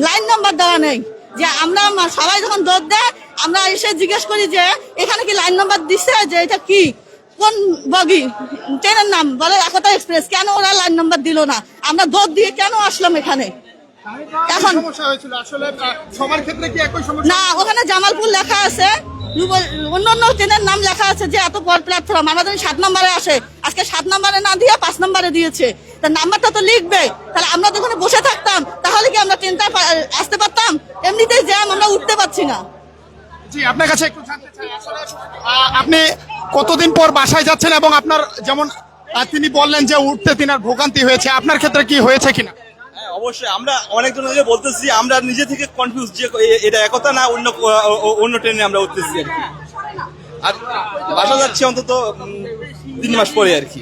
Line number দেওয়া নেই। যে আমরা সবাই যখন দৌড় দেয় আমরা এসে জিজ্ঞেস করি যে এখানে কি লাইন নাম্বার দিচ্ছে, যে এটা কি কোন বগি ট্রেনের নাম, বলে একতা এক্সপ্রেস। কেন ওরা লাইন নাম্বার দিল না? আমরা দৌড় দিয়ে কেন আসলাম এখানে? এখন সমস্যা হয়েছিল আসলে সবার ক্ষেত্রে কি একই সমস্যা? না, ওখানে জামালপুর লেখা আছে, অন্য অন্য ট্রেনের নাম লেখা আছে যে এত পর প্ল্যাটফর্ম, আমাদের 7 নম্বরে আসে, আজকে 7 নম্বরে না দিয়ে 5 নম্বরে দিয়েছে। তা নাম্বারটা তো লিখবে, তাহলে আমরা যখন বসে থাকতাম তাহলে কি আমরা ট্রেনটা আসতে পারতাম? এমনিতেই জ্যাম, আমরা উঠতে পারছি না। জি, আপনার কাছে একটু জানতে চাই আসলে আপনি কতদিন পর বাসায় যাচ্ছেন, এবং আপনার যেমন তিনি বললেন যে উঠতে তিনার ভোগান্তি হয়েছে, আপনার ক্ষেত্রে কি হয়েছে কিনা? হ্যাঁ, অবশ্যই আমরা অনেকজন বলতেছি, আমরা নিজে থেকে কনফিউজ যে এটা একতা না অন্য অন্য ট্রেনে আমরা উঠতেছি আর কি। আর বাসা যাচ্ছি অন্তত 3 মাস পরে আর কি।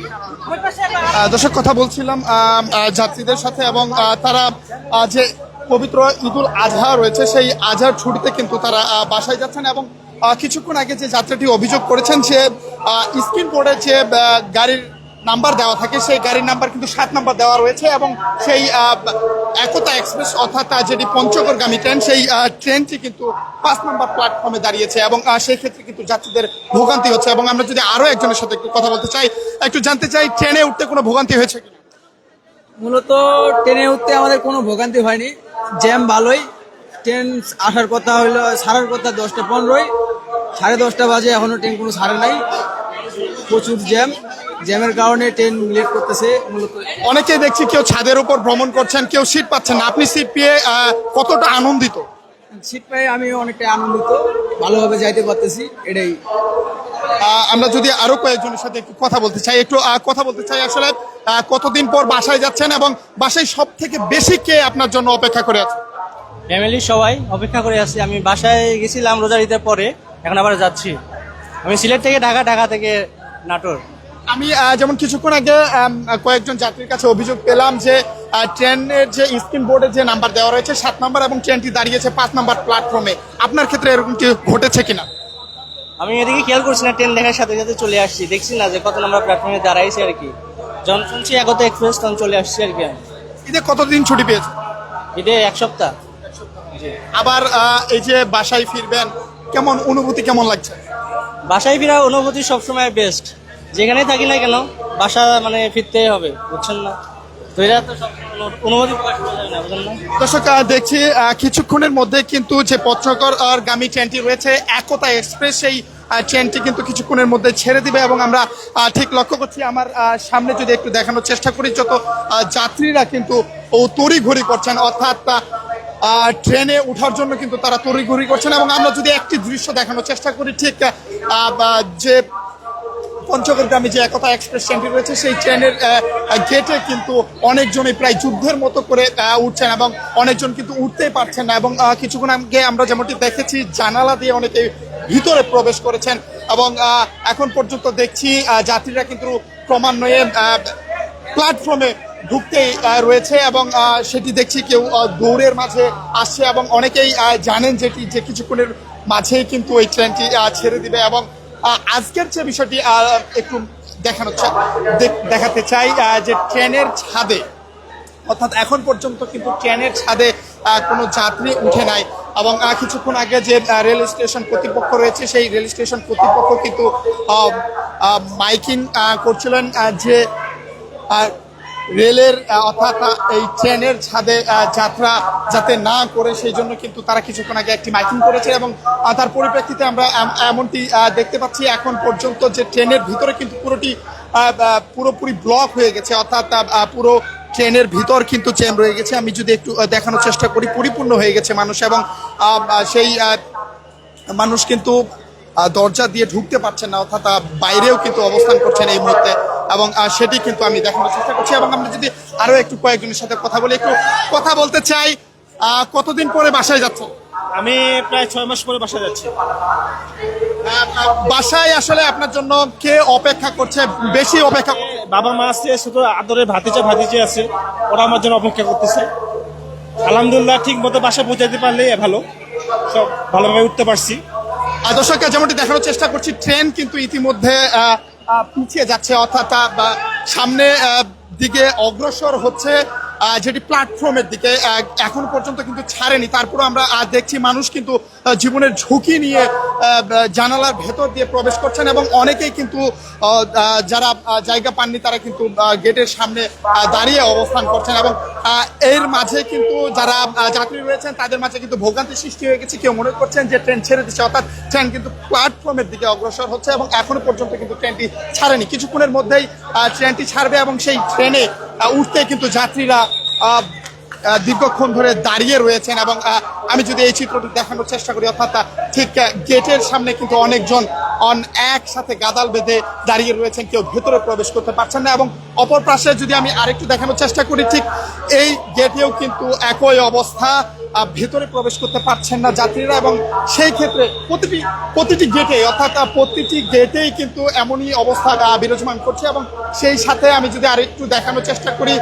দর্শক, কথা বলছিলাম যাত্রীদের সাথে, এবং তারা যে পবিত্র ঈদুল আজহা রয়েছে সেই আজহার ছুটিতে কিন্তু তারা বাসায় যাচ্ছেন। এবং কিছুক্ষণ আগে যে যাত্রীটি অভিযোগ করেছেন সে স্ক্রিন বোর্ডে যে গাড়ির নাম্বার দেওয়া থাকে সেই গাড়ির নাম্বার কিন্তু 7 নাম্বার দেওয়া রয়েছে, এবং সেই একতা এক্সপ্রেস অর্থাৎ যেটি পঞ্চগড়গামী ট্রেন সেই ট্রেনটি কিন্তু 5 নাম্বার প্ল্যাটফর্মে দাঁড়িয়েছে, এবং সেই ক্ষেত্রে কিন্তু যাত্রীদের ভোগান্তি হচ্ছে। এবং আমরা যদি আরো একজনের সাথে একটু কথা বলতে চাই, একটু জানতে চাই ট্রেনে উঠতে কোনো ভোগান্তি হয়েছে কিনা? মূলত ট্রেনে উঠতে আমাদের কোনো ভোগান্তি হয়নি, জ্যাম ভালোই। ট্রেন আসার কথা হইলো, ছাড়ার কথা 10টা 15, 10:30 বাজে, এখনো ট্রেন কোনো ছাড়ে নাই, প্রচুর জ্যামের কারণে ট্রেন লেট করতেছে মূলত। অনেকেই দেখছি কেউ ছাদের উপর ভ্রমণ করছেন, কেউ সিট পাচ্ছেন না, আপনি সিট পেয়ে কতটা আনন্দিত? সিট পেয়ে আমি অনেকটা আনন্দিত, ভালোভাবে যাইতে পারতেছি, এটাই। আমরা যদি আরো কয়েকজনের সাথে একটু কথা বলতে চাই, কথা বলতে চাই আসলে কতদিন পর বাসায় যাচ্ছেন, এবং বাসায় সব থেকে বেশি কে আপনার জন্য অপেক্ষা করে আছে? ফ্যামিলি সবাই অপেক্ষা করে আছি। আমি বাসায় গেছিলাম রোজার ঈদের পরে, এখন আবার যাচ্ছি। আমি সিলেট থেকে ঢাকা, ঢাকা থেকে নাটোর। আমি যেমন কিছুক্ষণ আগে কয়েকজন যাত্রীর কাছে অভিযোগ পেলাম যে ট্রেনের যে স্ক্রিন বোর্ডে যে নাম্বার দেওয়া রয়েছে 7 নাম্বার, এবং ট্রেনটি দাঁড়িয়েছে 5 নাম্বার প্ল্যাটফর্মে। আপনার ক্ষেত্রে এরকম কি ঘটেছে কিনা? আমি এদিকে খেয়াল করছি না, ট্রেন দেখার সাথে সাথে চলে আসছি, দেখছি না যে কত নম্বর প্ল্যাটফর্মে দাঁড়াইছে আর কি। যখন শুনছি একতা এক্সপ্রেস তখন চলে আসছি আর কি। আমি ঈদে কতদিন ছুটি পেয়েছে? ঈদে 1 সপ্তাহ। আবার এই যে বাসায় ফিরবেন, কেমন অনুভূতি, কেমন লাগছে? বাসায় ফেরার অনুভূতি সবসময় বেস্ট, যেখানেই থাকি না কেন বাসা মানে ফিরতেই হবে, বুঝছেন না? তো এটা তো সব অনুভূতি প্রকাশ করা যায় না, বুঝলেন না? দর্শক, দেখছি কিছুক্ষণের মধ্যে কিন্তু যে পঞ্চগড়গামী ট্রেনটি রয়েছে একতা এক্সপ্রেস, সেই ট্রেনটি কিন্তু কিছুক্ষণের মধ্যে ছেড়ে দিবে, এবং আমরা ঠিক লক্ষ্য করছি আমার সামনে যদি একটু দেখানোর চেষ্টা করি, যত যাত্রীরা কিন্তু তড়িঘড়ি করছেন, অর্থাৎ ট্রেনে ওঠার জন্য কিন্তু তারা তড়িঘড়ি করছেন। এবং আমরা যদি একটি দৃশ্য দেখানোর চেষ্টা করি, ঠিক যে পঞ্চগড়গামী যে একতা এক্সপ্রেস ট্রেনটি রয়েছে সেই ট্রেনের গেটে কিন্তু অনেকজনই প্রায় যুদ্ধের মতো করে উঠছেন, এবং অনেকজন কিন্তু উঠতেই পারছেন না। এবং কিছুক্ষণ আগে আমরা যেমনটি দেখেছি জানালা দিয়ে অনেকে ভিতরে প্রবেশ করেছেন, এবং এখন পর্যন্ত দেখছি যাত্রীরা কিন্তু ক্রমান্বয়ে প্ল্যাটফর্মে ঢুকতেই রয়েছে, এবং সেটি দেখছি কেউ দৌড়ের মাঝে আসছে, এবং অনেকেই জানেন যেটি যে কিছুক্ষণের মাঝেই কিন্তু এই ট্রেনটি ছেড়ে দিবে। এবং আজকের যে বিষয়টি একটু দেখাতে চাই, যে ট্রেনের ছাদে, অর্থাৎ এখন পর্যন্ত কিন্তু ট্রেনের ছাদে কোনো যাত্রী উঠে নাই, এবং কিছুক্ষণ আগে যে রেল স্টেশন কর্তৃপক্ষ রয়েছে সেই রেল স্টেশন কর্তৃপক্ষ কিন্তু মাইকিং করছিলেন যে রেলের অর্থাৎ এই ট্রেনের ছাদে যাত্রা যাতে না করে, সেই জন্য কিন্তু তারা কিছুক্ষণ আগে একটি মাইকিং করেছে। এবং তার পরিপ্রেক্ষিতে আমরা এমনটি দেখতে পাচ্ছি, এখন পর্যন্ত যে ট্রেনের ভিতরে কিন্তু পুরোপুরি ব্লক হয়ে গেছে, অর্থাৎ পুরো ট্রেনের ভিতর কিন্তু জ্যাম রয়ে গেছে। আমি যদি একটু দেখানোর চেষ্টা করি, পরিপূর্ণ হয়ে গেছে মানুষ, এবং সেই মানুষ কিন্তু দরজা দিয়ে ঢুকতে পারছেন না, অর্থাৎ বাইরেও কিন্তু অবস্থান করছেন এই মুহূর্তে, এবং সেটি কিন্তু আমি দেখানোর চেষ্টা করছি। এবং আমরা যদি আরো একটু কয়েকজনের সাথে কথা বলি, একটু কথা বলতে চাই, কতদিন পরে বাসায় যাচ্ছেন? আমি প্রায় 6 মাস পরে বাসা যাচ্ছি। বাসায় আসলে আপনার জন্য কে অপেক্ষা করছে বেশি? অপেক্ষা বাবা মা আছে, শুধু আদরের ভাতিজা আছে, ওরা আমার জন্য অপেক্ষা করতেছে। আলহামদুলিল্লাহ ঠিক মতো বাসা পৌঁছাতে পারলে ভালো, সব ভালোভাবে উঠতে পারছি। দর্শক, যেমনটি দেখানোর চেষ্টা করছি, ট্রেন কিন্তু ইতিমধ্যে পিছিয়ে যাচ্ছে, অর্থাৎ সামনে দিকে অগ্রসর হচ্ছে, যেটি প্ল্যাটফর্মের দিকে এখনো পর্যন্ত কিন্তু ছাড়েনি। তারপরে আমরা দেখছি মানুষ কিন্তু জীবনের ঝুঁকি নিয়ে জানালার ভেতর দিয়ে প্রবেশ করছেন এবং অনেকেই কিন্তু যারা জায়গা পাননি তারা কিন্তু গেটের সামনে দাঁড়িয়ে অবস্থান করছেন এবং এর মাঝে কিন্তু যারা যাত্রী রয়েছেন তাদের মাঝে কিন্তু ভোগান্তি সৃষ্টি হয়ে গেছে। কেউ মনে করছেন যে ট্রেন ছেড়ে দিচ্ছে, অর্থাৎ ট্রেন কিন্তু প্ল্যাটফর্মের দিকে অগ্রসর হচ্ছে এবং এখনো পর্যন্ত কিন্তু ট্রেনটি ছাড়েনি। কিছুক্ষণের মধ্যেই ট্রেনটি ছাড়বে এবং সেই ট্রেনে উঠতে কিন্তু যাত্রীরা দীর্ঘক্ষণ ধরে দাঁড়িয়ে রয়েছেন এবং আমি যদি এই চিত্রটি দেখানোর চেষ্টা করি, অর্থাৎ ঠিক গেটের সামনে কিন্তু অনেকজন একসাথে গাদাল বেঁধে দাঁড়িয়ে রয়েছেন, কেউ ভেতরে প্রবেশ করতে পারছেন না। এবং অপর পাশে যদি আমি আরেকটু দেখানোর চেষ্টা করি, ঠিক এই গেটেও কিন্তু একই অবস্থা, ভেতরে প্রবেশ করতে পারছেন না যাত্রীরা এবং সেই ক্ষেত্রে প্রতিটি গেটে অর্থাৎ প্রতিটি গেটেই কিন্তু এমনই অবস্থা বিরাজমান করছে। এবং সেই সাথে আমি যদি আরেকটু দেখানোর চেষ্টা করি,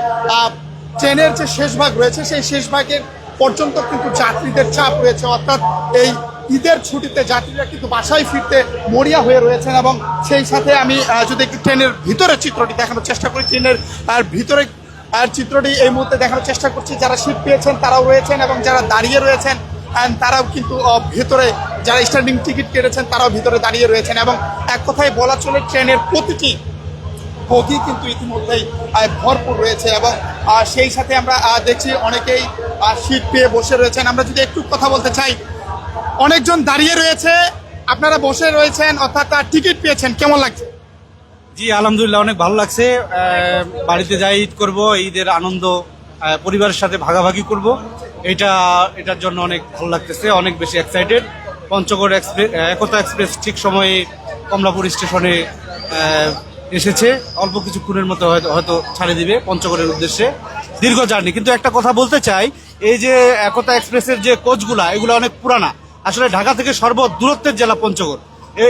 ট্রেনের যে শেষ ভাগ রয়েছে সেই শেষ ভাগের পর্যন্ত কিন্তু যাত্রীদের চাপ রয়েছে, অর্থাৎ এই ঈদের ছুটিতে যাত্রীরা কিন্তু বাসায় ফিরতে মরিয়া হয়ে রয়েছেন। এবং সেই সাথে আমি যদি একটু ট্রেনের ভিতরের চিত্রটি দেখানোর চেষ্টা করি, ট্রেনের ভিতরে চিত্রটি এই মুহূর্তে দেখানোর চেষ্টা করছি। যারা সিট পেয়েছেন তারাও রয়েছেন এবং যারা দাঁড়িয়ে রয়েছেন তারাও কিন্তু ভেতরে, যারা স্ট্যান্ডিং টিকিট কেটেছেন তারাও ভিতরে দাঁড়িয়ে রয়েছেন। এবং এক কথায় বলা চলে ট্রেনের প্রতিটি বগি কিন্তু ইতিমধ্যেই ভরপুর রয়েছে এবং সেই সাথে আমরা দেখছি অনেকেই সিট পেয়ে বসে রয়েছেন। আমরা যদি একটু কথা বলতে চাই, অনেকজন দাঁড়িয়ে রয়েছে, আপনারা বসে রয়েছেন অর্থাৎ টিকিট পেয়েছেন, কেমন লাগছে? জি আলহামদুলিল্লাহ, অনেক ভালো লাগছে। বাড়িতে যাই ঈদ করব, ঈদের আনন্দ পরিবারের সাথে ভাগাভাগি করব, এটার জন্য অনেক ভালো লাগতেছে, অনেক বেশি এক্সাইটেড। পঞ্চগড় এক্সপ্রেস, একতা এক্সপ্রেস ঠিক সময়ে কমলাপুর স্টেশনে এসেছে, অল্প কিছুক্ষণের মতো হয়তো ছাড়ে দিবে পঞ্চগড়ের উদ্দেশ্যে। দীর্ঘ জার্নি, কিন্তু একটা কথা বলতে চাই, এই যে একতা এক্সপ্রেসের যে কোচগুলা এগুলো অনেক পুরানা। আসলে ঢাকা থেকে সর্বদূরত্বের জেলা পঞ্চগড়,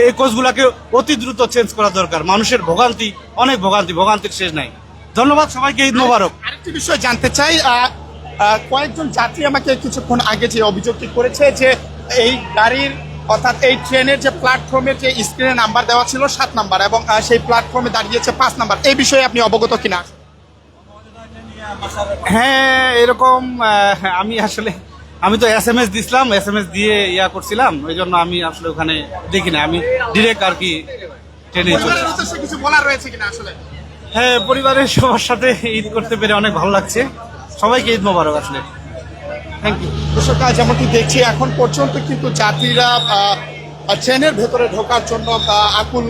এই কোচগুলাকে অতি দ্রুত চেঞ্জ করা দরকার। মানুষের ভোগান্তি, অনেক ভোগান্তির শেষ নাই। ধন্যবাদ সবাইকে, ঈদ মোবারক। আরেকটি বিষয় জানতে চাই, কয়েকজন যাত্রী আমাকে কিছুক্ষণ আগে যে অভিযোগটি করেছে যে এই গাড়ির অর্থাৎ এই ট্রেনের যে প্ল্যাটফর্মের যে স্ক্রিনে নাম্বার দেওয়া ছিল 7 নাম্বার এবং সেই প্ল্যাটফর্মে দাঁড়িয়েছে 5 নাম্বার, এই বিষয়ে আপনি অবগত কিনা? হ্যাঁ, এরকম আমি তো SMS দিছিলাম, SMS দিয়ে করছিলাম, ওই জন্য আমি আসলে ওখানে দেখি না, আমি ডিরেক্ট আর কি ট্রেনে চলছি। পরিবারের উদ্দেশ্যে কিছু বলার রয়েছে কিনা আসলে? হ্যাঁ, পরিবারের সবার সাথে ঈদ করতে পেরে অনেক ভালো লাগছে। সবাইকে ঈদ মোবারক আসলে। Thank you. দর্শক, যেমনটি দেখছি এখন পর্যন্ত কিন্তু যাত্রীরা ট্রেনের ভেতরে ঢোকার জন্য আকুল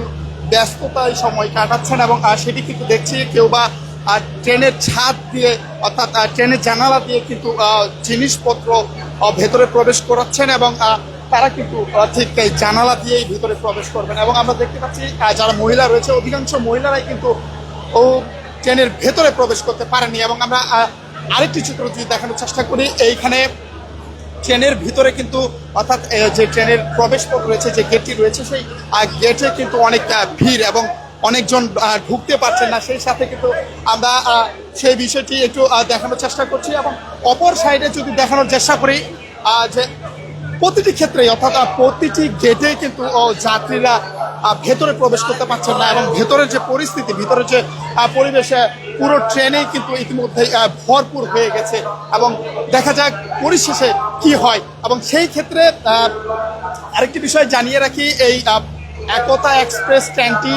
ব্যস্ততায় সময় কাটাচ্ছেন এবং সেটি কিন্তু দেখছি কেউ বা ট্রেনের ছাদ দিয়ে অর্থাৎ ট্রেনের জানালা দিয়ে কিন্তু জিনিসপত্র ভেতরে প্রবেশ করাচ্ছেন এবং তারা কিন্তু ঠিক এই জানালা দিয়েই ভিতরে প্রবেশ করবেন। এবং আমরা দেখতে পাচ্ছি যারা মহিলা রয়েছে অধিকাংশ মহিলারাই কিন্তু ট্রেনের ভেতরে প্রবেশ করতে পারেনি। এবং আমরা আরেকটি চিত্র যদি দেখানোর চেষ্টা করি, এইখানে ট্রেনের ভিতরে কিন্তু অর্থাৎ যে ট্রেনের প্রবেশ পথ রয়েছে, যে গেটটি রয়েছে, সেই গেটে কিন্তু অনেক ভিড় এবং অনেকজন ঢুকতে পারছেন না। সেই সাথে কিন্তু আমরা সেই বিষয়টি একটু দেখানোর চেষ্টা করছি এবং অপর সাইডে যদি দেখানোর চেষ্টা করি যে প্রতিটি ক্ষেত্রেই অর্থাৎ প্রতিটি গেটে কিন্তু যাত্রীরা ভেতরে প্রবেশ করতে পারছেন না এবং ভেতরের যে পরিস্থিতি, ভিতরের যে পরিবেশে পুরো ট্রেনেই কিন্তু ইতিমধ্যেই ভরপুর হয়ে গেছে এবং দেখা যাক পরিশেষে কি হয়। এবং সেই ক্ষেত্রে আরেকটি বিষয় জানিয়ে রাখি, এই একতা এক্সপ্রেস ট্রেনটি